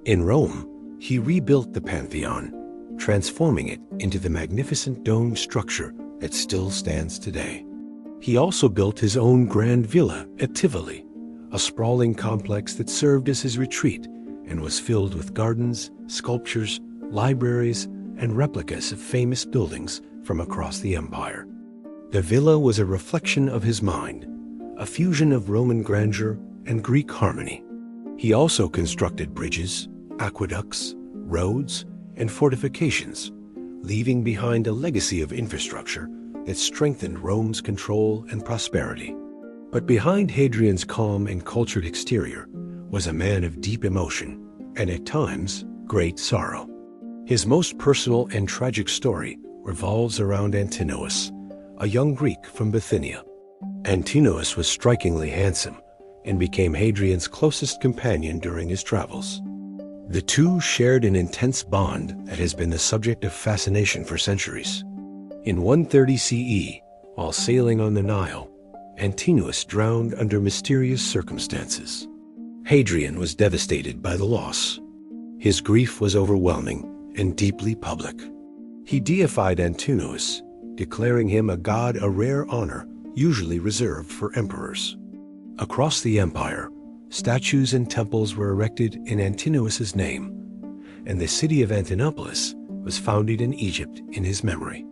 A: In Rome, he rebuilt the Pantheon, transforming it into the magnificent domed structure that still stands today. He also built his own grand villa at Tivoli, a sprawling complex that served as his retreat and was filled with gardens, sculptures, libraries, and replicas of famous buildings from across the empire. The villa was a reflection of his mind, a fusion of Roman grandeur and Greek harmony. He also constructed bridges, aqueducts, roads, and fortifications, leaving behind a legacy of infrastructure that strengthened Rome's control and prosperity. But behind Hadrian's calm and cultured exterior was a man of deep emotion and, at times, great sorrow. His most personal and tragic story revolves around Antinous, a young Greek from Bithynia. Antinous was strikingly handsome and became Hadrian's closest companion during his travels. The two shared an intense bond that has been the subject of fascination for centuries. In 130 CE, while sailing on the Nile, Antinous drowned under mysterious circumstances. Hadrian was devastated by the loss. His grief was overwhelming and deeply public. He deified Antinous, declaring him a god, a rare honor usually reserved for emperors. Across the empire, statues and temples were erected in Antinous's name, and the city of Antinopolis was founded in Egypt in his memory.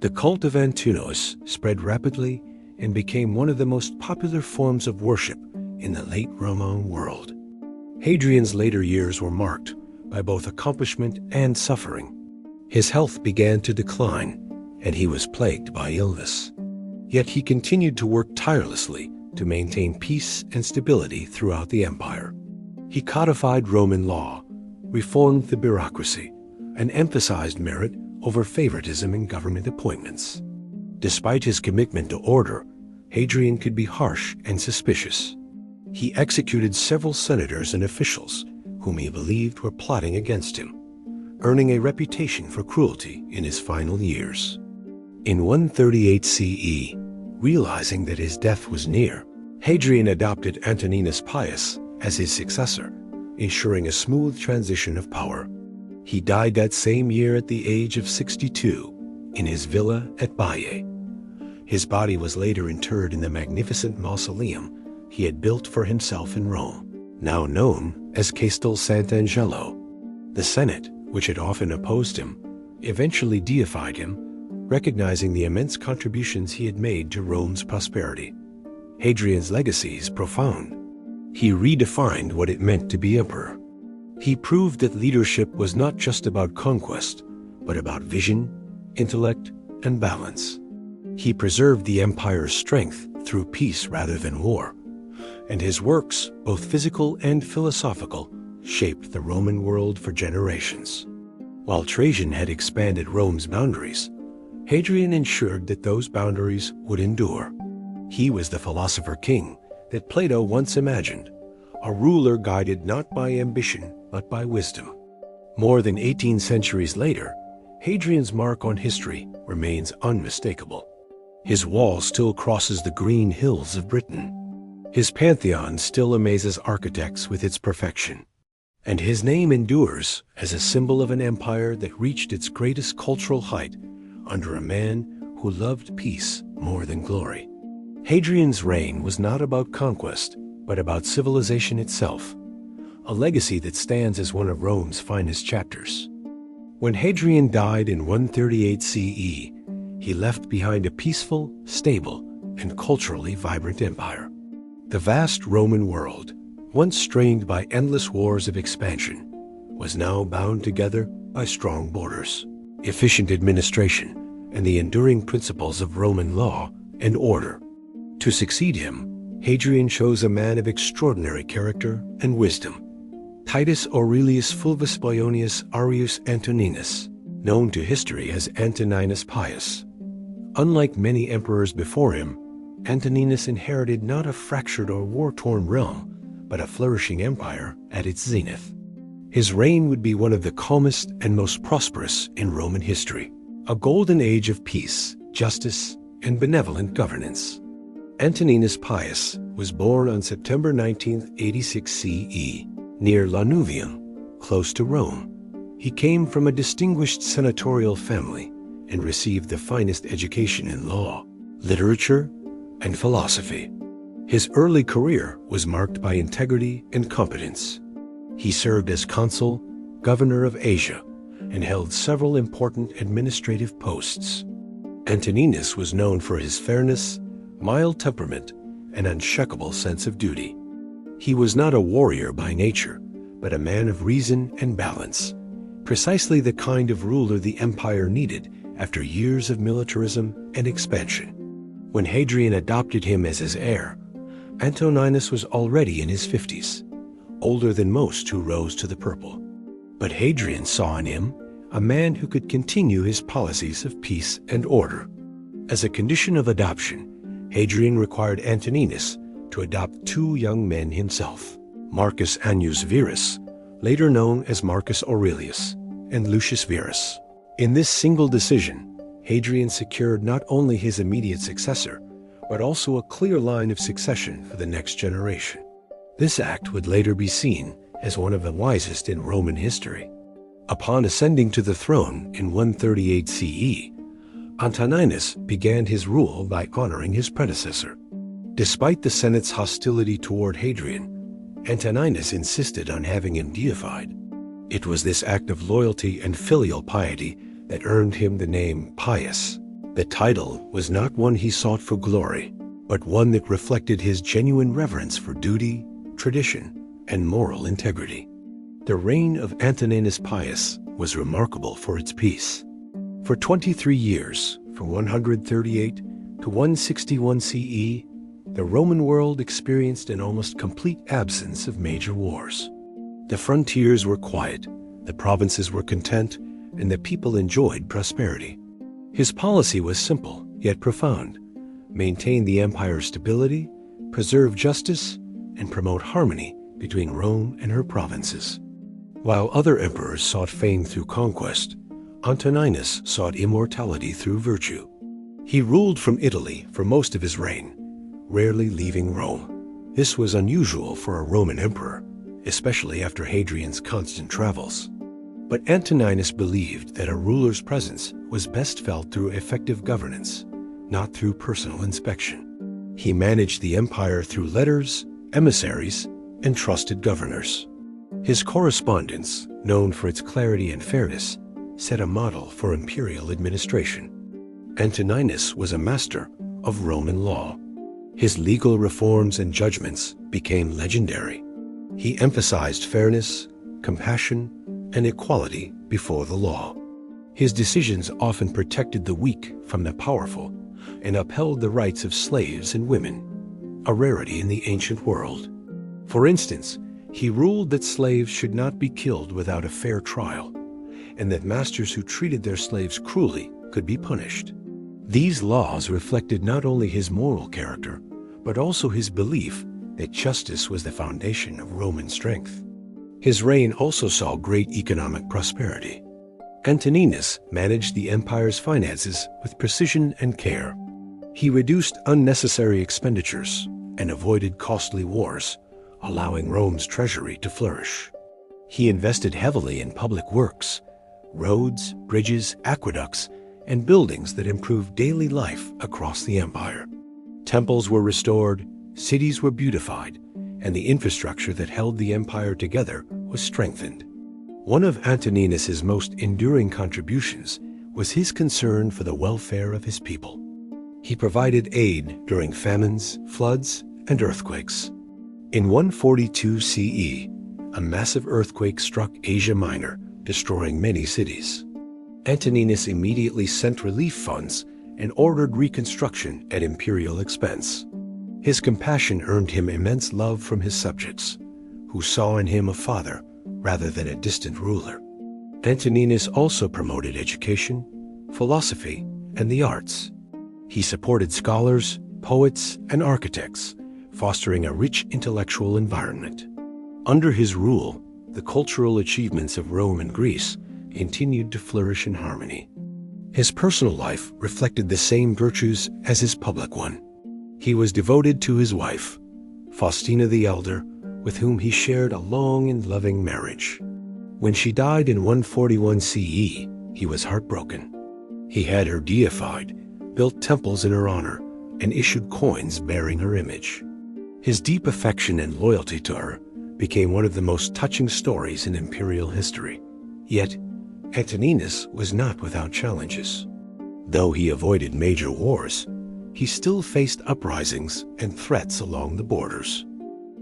A: The cult of Antinous spread rapidly and became one of the most popular forms of worship in the late Roman world. Hadrian's later years were marked by both accomplishment and suffering. His health began to decline, and he was plagued by illness. Yet he continued to work tirelessly to maintain peace and stability throughout the empire. He codified Roman law, reformed the bureaucracy, and emphasized merit over favoritism in government appointments. Despite his commitment to order, Hadrian could be harsh and suspicious. He executed several senators and officials whom he believed were plotting against him, earning a reputation for cruelty in his final years. In 138 CE, realizing that his death was near, Hadrian adopted Antoninus Pius as his successor, ensuring a smooth transition of power. He died that same year at the age of 62 in his villa at Baiae. His body was later interred in the magnificent mausoleum he had built for himself in Rome, now known as Castel Sant'Angelo. The Senate, which had often opposed him, eventually deified him, recognizing the immense contributions he had made to Rome's prosperity. Hadrian's legacy is profound. He redefined what it meant to be emperor. He proved that leadership was not just about conquest, but about vision, intellect, and balance. He preserved the empire's strength through peace rather than war, and his works, both physical and philosophical, shaped the Roman world for generations. While Trajan had expanded Rome's boundaries, Hadrian ensured that those boundaries would endure. He was the philosopher king that Plato once imagined, a ruler guided not by ambition but by wisdom. More than 18 centuries later, Hadrian's mark on history remains unmistakable. His wall still crosses the green hills of Britain. His pantheon still amazes architects with its perfection. And his name endures as a symbol of an empire that reached its greatest cultural height under a man who loved peace more than glory. Hadrian's reign was not about conquest, but about civilization itself, a legacy that stands as one of Rome's finest chapters. When Hadrian died in 138 CE, he left behind a peaceful, stable, and culturally vibrant empire. The vast Roman world, once strained by endless wars of expansion, was now bound together by strong borders, efficient administration, and the enduring principles of Roman law and order. To succeed him, Hadrian chose a man of extraordinary character and wisdom, Titus Aurelius Fulvus Boionius Arrius Antoninus, known to history as Antoninus Pius. Unlike many emperors before him, Antoninus inherited not a fractured or war-torn realm, but a flourishing empire at its zenith. His reign would be one of the calmest and most prosperous in Roman history, a golden age of peace, justice, and benevolent governance. Antoninus Pius was born on September 19, 86 CE, near Lanuvium, close to Rome. He came from a distinguished senatorial family and received the finest education in law, literature, and philosophy. His early career was marked by integrity and competence. He served as consul, governor of Asia, and held several important administrative posts. Antoninus was known for his fairness, mild temperament, and unshakable sense of duty. He was not a warrior by nature, but a man of reason and balance, precisely the kind of ruler the empire needed after years of militarism and expansion. When Hadrian adopted him as his heir, Antoninus was already in his 50s, older than most who rose to the purple. But Hadrian saw in him a man who could continue his policies of peace and order. As a condition of adoption, Hadrian required Antoninus to adopt two young men himself, Marcus Annius Verus, later known as Marcus Aurelius, and Lucius Verus. In this single decision, Hadrian secured not only his immediate successor, but also a clear line of succession for the next generation. This act would later be seen as one of the wisest in Roman history. Upon ascending to the throne in 138 CE, Antoninus began his rule by honoring his predecessor. Despite the Senate's hostility toward Hadrian, Antoninus insisted on having him deified. It was this act of loyalty and filial piety that earned him the name Pius. The title was not one he sought for glory, but one that reflected his genuine reverence for duty, tradition, and moral integrity. The reign of Antoninus Pius was remarkable for its peace. For 23 years, from 138 to 161 CE, the Roman world experienced an almost complete absence of major wars. The frontiers were quiet, the provinces were content, and the people enjoyed prosperity. His policy was simple, yet profound: maintain the empire's stability, preserve justice, and promote harmony between Rome and her provinces. While other emperors sought fame through conquest, Antoninus sought immortality through virtue. He ruled from Italy for most of his reign, rarely leaving Rome. This was unusual for a Roman emperor, especially after Hadrian's constant travels. But Antoninus believed that a ruler's presence was best felt through effective governance, not through personal inspection. He managed the empire through letters, emissaries, and trusted governors. His correspondence, known for its clarity and fairness, set a model for imperial administration. Antoninus was a master of Roman law. His legal reforms and judgments became legendary. He emphasized fairness, compassion, and equality before the law. His decisions often protected the weak from the powerful and upheld the rights of slaves and women, a rarity in the ancient world. For instance, he ruled that slaves should not be killed without a fair trial, and that masters who treated their slaves cruelly could be punished. These laws reflected not only his moral character, but also his belief that justice was the foundation of Roman strength. His reign also saw great economic prosperity. Antoninus managed the empire's finances with precision and care. He reduced unnecessary expenditures and avoided costly wars, allowing Rome's treasury to flourish. He invested heavily in public works, roads, bridges, aqueducts, and buildings that improved daily life across the empire. Temples were restored, cities were beautified, and the infrastructure that held the empire together was strengthened. One of Antoninus's most enduring contributions was his concern for the welfare of his people. He provided aid during famines, floods, and earthquakes. In 142 CE, a massive earthquake struck Asia Minor, destroying many cities. Antoninus immediately sent relief funds and ordered reconstruction at imperial expense. His compassion earned him immense love from his subjects, who saw in him a father rather than a distant ruler. Antoninus also promoted education, philosophy, and the arts. He supported scholars, poets, and architects, fostering a rich intellectual environment. Under his rule, the cultural achievements of Rome and Greece continued to flourish in harmony. His personal life reflected the same virtues as his public one. He was devoted to his wife, Faustina the Elder, with whom he shared a long and loving marriage. When she died in 141 CE, he was heartbroken. He had her deified, built temples in her honor, and issued coins bearing her image. His deep affection and loyalty to her became one of the most touching stories in imperial history. Yet, Antoninus was not without challenges. Though he avoided major wars, he still faced uprisings and threats along the borders.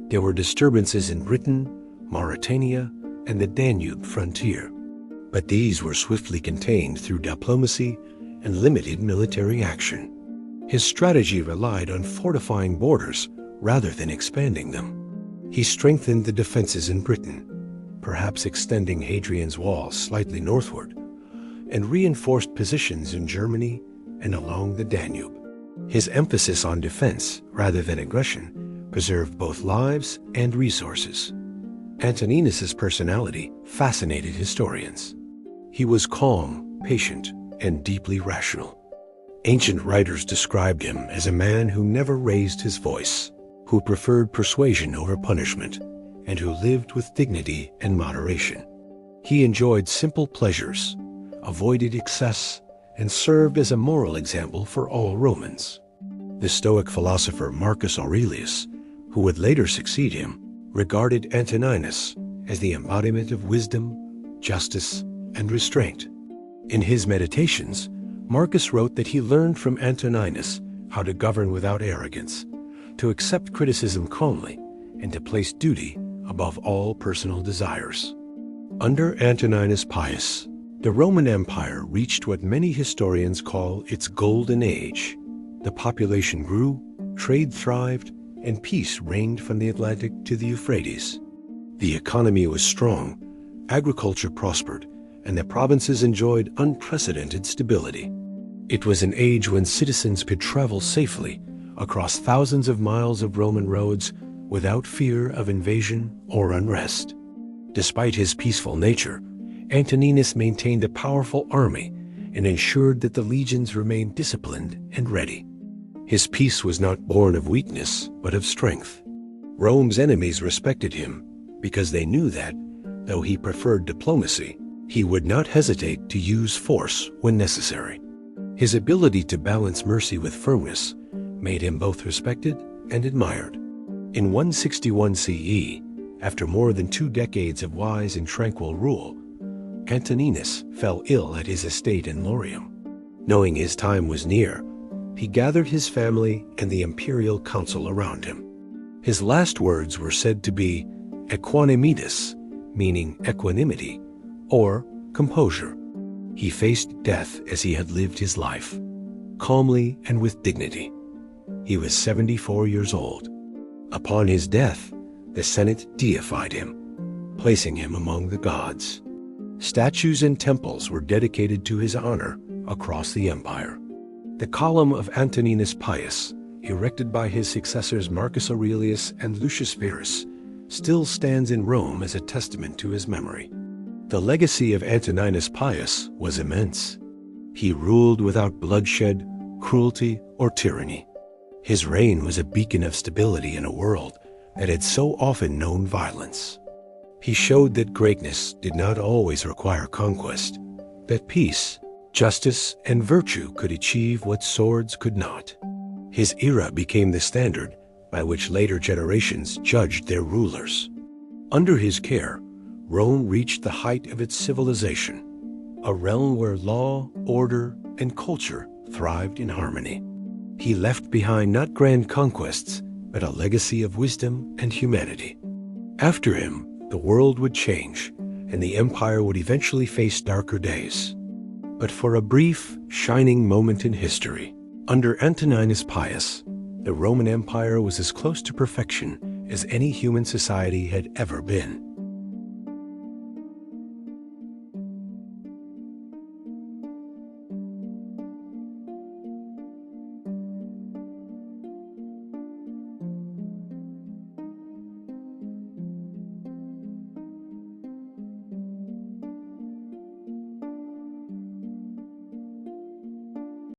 A: There were disturbances in Britain, Mauritania, and the Danube frontier, but these were swiftly contained through diplomacy and limited military action. His strategy relied on fortifying borders rather than expanding them. He strengthened the defenses in Britain, perhaps extending Hadrian's Wall slightly northward, and reinforced positions in Germany and along the Danube. His emphasis on defense rather than aggression preserved both lives and resources. Antoninus's personality fascinated historians. He was calm, patient, and deeply rational. Ancient writers described him as a man who never raised his voice, who preferred persuasion over punishment, and who lived with dignity and moderation. He enjoyed simple pleasures, avoided excess, and served as a moral example for all Romans. The Stoic philosopher Marcus Aurelius, who would later succeed him, regarded Antoninus as the embodiment of wisdom, justice, and restraint. In his Meditations, Marcus wrote that he learned from Antoninus how to govern without arrogance, to accept criticism calmly, and to place duty above all personal desires. Under Antoninus Pius, the Roman Empire reached what many historians call its golden age. The population grew, trade thrived, and peace reigned from the Atlantic to the Euphrates. The economy was strong, agriculture prospered, and the provinces enjoyed unprecedented stability. It was an age when citizens could travel safely across thousands of miles of Roman roads without fear of invasion or unrest. Despite his peaceful nature, Antoninus maintained a powerful army and ensured that the legions remained disciplined and ready. His peace was not born of weakness, but of strength. Rome's enemies respected him because they knew that, though he preferred diplomacy, he would not hesitate to use force when necessary. His ability to balance mercy with firmness made him both respected and admired. In 161 CE, after more than 2 decades of wise and tranquil rule, Antoninus fell ill at his estate in Lorium. Knowing his time was near, he gathered his family and the imperial council around him. His last words were said to be equanimitas, meaning equanimity, or composure. He faced death as he had lived his life, calmly and with dignity. He was 74 years old. Upon his death, the Senate deified him, placing him among the gods. Statues and temples were dedicated to his honor across the empire. The column of Antoninus Pius, erected by his successors Marcus Aurelius and Lucius Verus, still stands in Rome as a testament to his memory. The legacy of Antoninus Pius was immense. He ruled without bloodshed, cruelty, or tyranny. His reign was a beacon of stability in a world that had so often known violence. He showed that greatness did not always require conquest, that peace, justice, and virtue could achieve what swords could not. His era became the standard by which later generations judged their rulers. Under his care, Rome reached the height of its civilization, a realm where law, order, and culture thrived in harmony. He left behind not grand conquests, but a legacy of wisdom and humanity. After him, the world would change, and the empire would eventually face darker days. But for a brief, shining moment in history, under Antoninus Pius, the Roman Empire was as close to perfection as any human society had ever been.